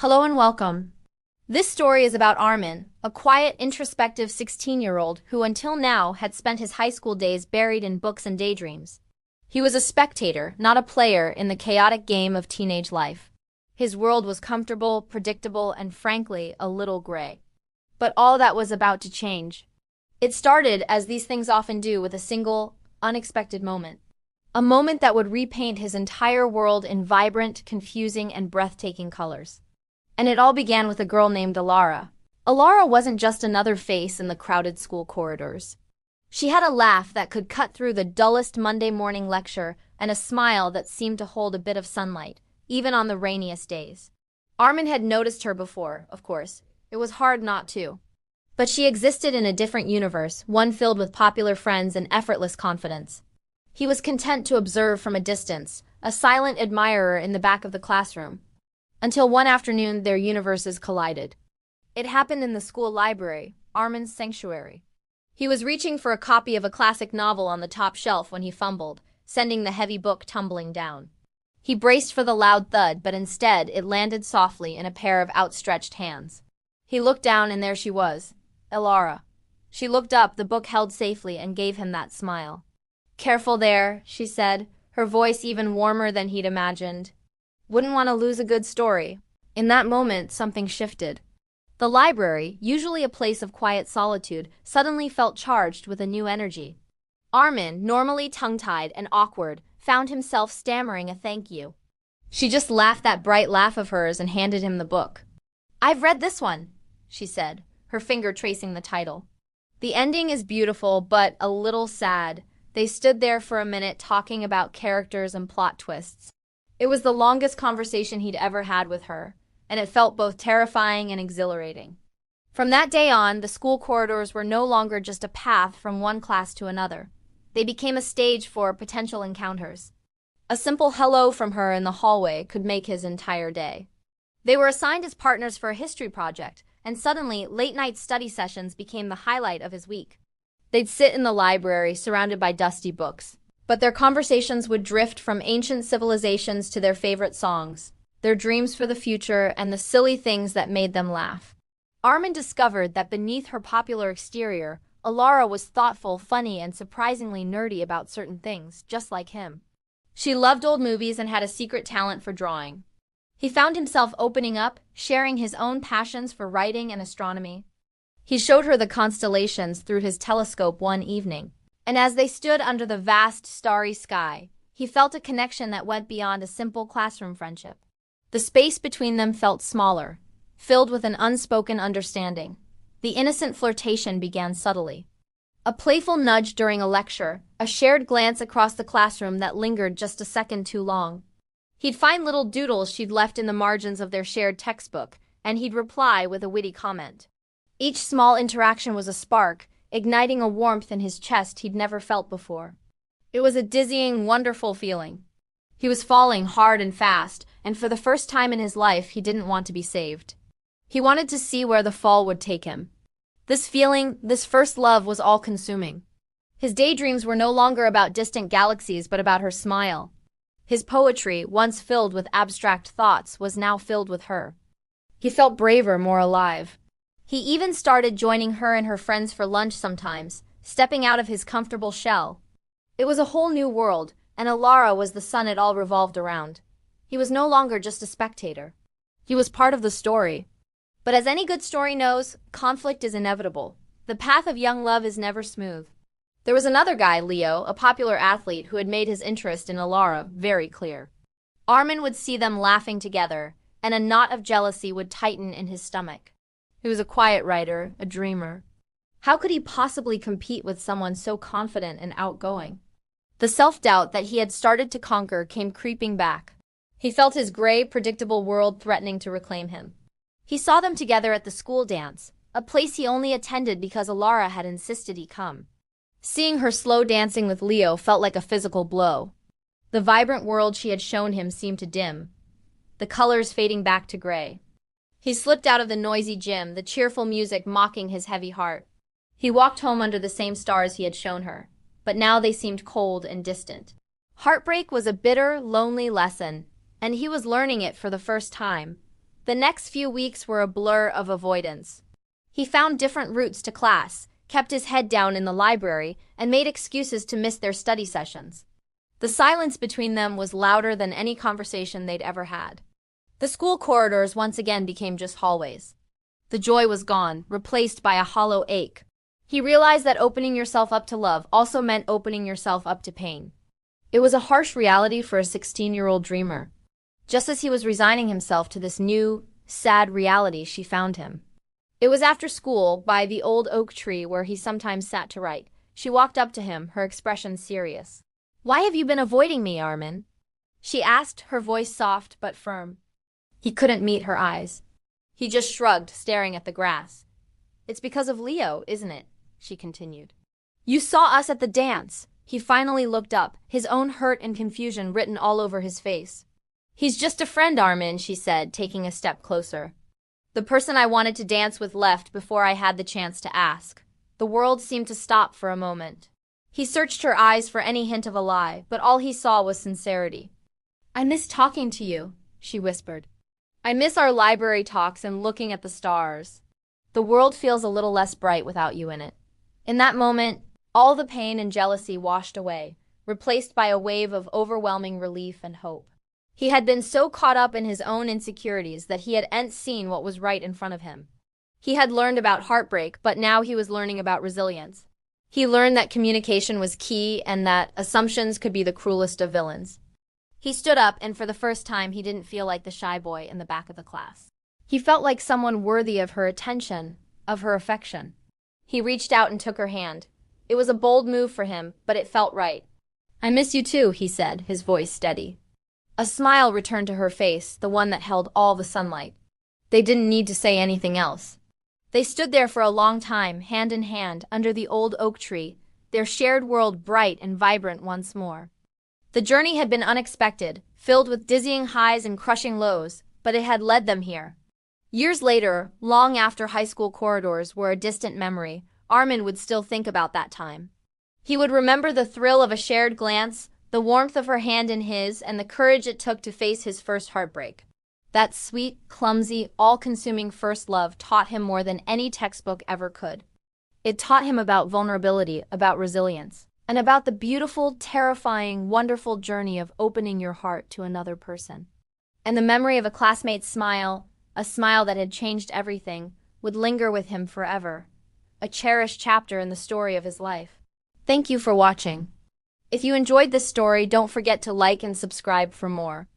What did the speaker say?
Hello and welcome. This story is about Armin, a quiet, introspective 16-year-old who until now had spent his high school days buried in books and daydreams. He was a spectator, not a player, in the chaotic game of teenage life. His world was comfortable, predictable, and frankly, a little gray. But all that was about to change. It started, as these things often do, with a single, unexpected moment. A moment that would repaint his entire world in vibrant, confusing, and breathtaking colors. And it all began with a girl named Alara. Alara wasn't just another face in the crowded school corridors. She had a laugh that could cut through the dullest Monday morning lecture and a smile that seemed to hold a bit of sunlight, even on the rainiest days. Armin had noticed her before, of course. It was hard not to. But she existed in a different universe, one filled with popular friends and effortless confidence. He was content to observe from a distance, a silent admirer in the back of the classroom. Until one afternoon their universes collided. It happened in the school library, Armin's sanctuary. He was reaching for a copy of a classic novel on the top shelf when he fumbled, sending the heavy book tumbling down. He braced for the loud thud, but instead it landed softly in a pair of outstretched hands. He looked down and there she was, Alara. She looked up, the book held safely, and gave him that smile. "Careful there," she said, her voice even warmer than he'd imagined. "Wouldn't want to lose a good story." In that moment, something shifted. The library, usually a place of quiet solitude, suddenly felt charged with a new energy. Armin, normally tongue-tied and awkward, found himself stammering a thank you. She just laughed that bright laugh of hers and handed him the book. "I've read this one," she said, her finger tracing the title. "The ending is beautiful, but a little sad." They stood there for a minute talking about characters and plot twists. It was the longest conversation he'd ever had with her, and it felt both terrifying and exhilarating. From that day on, the school corridors were no longer just a path from one class to another. They became a stage for potential encounters. A simple hello from her in the hallway could make his entire day. They were assigned as partners for a history project, and suddenly late-night study sessions became the highlight of his week. They'd sit in the library, surrounded by dusty books. But their conversations would drift from ancient civilizations to their favorite songs, their dreams for the future, and the silly things that made them laugh. Armin discovered that beneath her popular exterior, Alara was thoughtful, funny, and surprisingly nerdy about certain things, just like him. She loved old movies and had a secret talent for drawing. He found himself opening up, sharing his own passions for writing and astronomy. He showed her the constellations through his telescope one evening. And as they stood under the vast, starry sky, he felt a connection that went beyond a simple classroom friendship. The space between them felt smaller, filled with an unspoken understanding. The innocent flirtation began subtly. A playful nudge during a lecture, a shared glance across the classroom that lingered just a second too long. He'd find little doodles she'd left in the margins of their shared textbook, and he'd reply with a witty comment. Each small interaction was a spark, igniting a warmth in his chest he'd never felt before. It was a dizzying, wonderful feeling. He was falling hard and fast, and for the first time in his life, he didn't want to be saved. He wanted to see where the fall would take him. This feeling, this first love, was all-consuming. His daydreams were no longer about distant galaxies, but about her smile. His poetry, once filled with abstract thoughts, was now filled with her. He felt braver, more alive. He even started joining her and her friends for lunch sometimes, stepping out of his comfortable shell. It was a whole new world, and Alara was the sun it all revolved around. He was no longer just a spectator. He was part of the story. But as any good story knows, conflict is inevitable. The path of young love is never smooth. There was another guy, Leo, a popular athlete who had made his interest in Alara very clear. Armin would see them laughing together, and a knot of jealousy would tighten in his stomach. He was a quiet writer, a dreamer. How could he possibly compete with someone so confident and outgoing? The self-doubt that he had started to conquer came creeping back. He felt his gray, predictable world threatening to reclaim him. He saw them together at the school dance, a place he only attended because Alara had insisted he come. Seeing her slow dancing with Leo felt like a physical blow. The vibrant world she had shown him seemed to dim, the colors fading back to gray. He slipped out of the noisy gym, the cheerful music mocking his heavy heart. He walked home under the same stars he had shown her, but now they seemed cold and distant. Heartbreak was a bitter, lonely lesson, and he was learning it for the first time. The next few weeks were a blur of avoidance. He found different routes to class, kept his head down in the library, and made excuses to miss their study sessions. The silence between them was louder than any conversation they'd ever had. The school corridors once again became just hallways. The joy was gone, replaced by a hollow ache. He realized that opening yourself up to love also meant opening yourself up to pain. It was a harsh reality for a 16-year-old dreamer. Just as he was resigning himself to this new, sad reality, she found him. It was after school, by the old oak tree where he sometimes sat to write. She walked up to him, her expression serious. "Why have you been avoiding me, Armin?" she asked, her voice soft but firm. He couldn't meet her eyes. He just shrugged, staring at the grass. "It's because of Leo, isn't it?" she continued. "You saw us at the dance." He finally looked up, his own hurt and confusion written all over his face. "He's just a friend, Armin," she said, taking a step closer. "The person I wanted to dance with left before I had the chance to ask." The world seemed to stop for a moment. He searched her eyes for any hint of a lie, but all he saw was sincerity. "I miss talking to you," she whispered. "I miss our library talks and looking at the stars. The world feels a little less bright without you in it." In that moment, all the pain and jealousy washed away, replaced by a wave of overwhelming relief and hope. He had been so caught up in his own insecurities that he hadn't seen what was right in front of him. He had learned about heartbreak, but now he was learning about resilience. He learned that communication was key and that assumptions could be the cruelest of villains. He stood up, and for the first time, he didn't feel like the shy boy in the back of the class. He felt like someone worthy of her attention, of her affection. He reached out and took her hand. It was a bold move for him, but it felt right. "I miss you too," he said, his voice steady. A smile returned to her face, the one that held all the sunlight. They didn't need to say anything else. They stood there for a long time, hand in hand, under the old oak tree, their shared world bright and vibrant once more. The journey had been unexpected, filled with dizzying highs and crushing lows, but it had led them here. Years later, long after high school corridors were a distant memory, Armin would still think about that time. He would remember the thrill of a shared glance, the warmth of her hand in his, and the courage it took to face his first heartbreak. That sweet, clumsy, all-consuming first love taught him more than any textbook ever could. It taught him about vulnerability, about resilience, and about the beautiful, terrifying, wonderful journey of opening your heart to another person. And the memory of a classmate's smile, a smile that had changed everything, would linger with him forever, a cherished chapter in the story of his life. Thank you for watching. If you enjoyed this story, don't forget to like and subscribe for more.